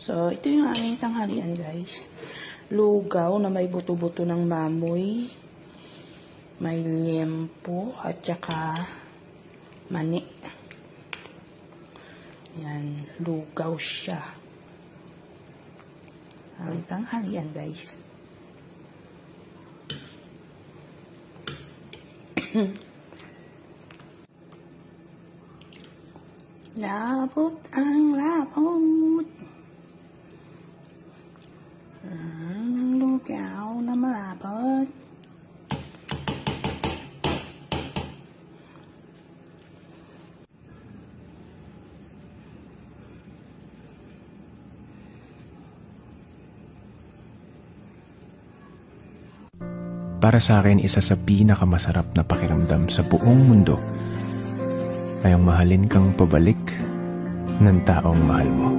So, ito yung aming tanghalian, guys. Lugaw na may buto-buto ng mamoy. May liempo at saka mani. Yan, lugaw siya. Aming tanghalian, guys. Labot ang labot. Lugaw na malabot. Para sa akin, isa sa pinakamasarap na pakiramdam sa buong mundo ay ang mahalin kang pabalik ng taong mahal mo.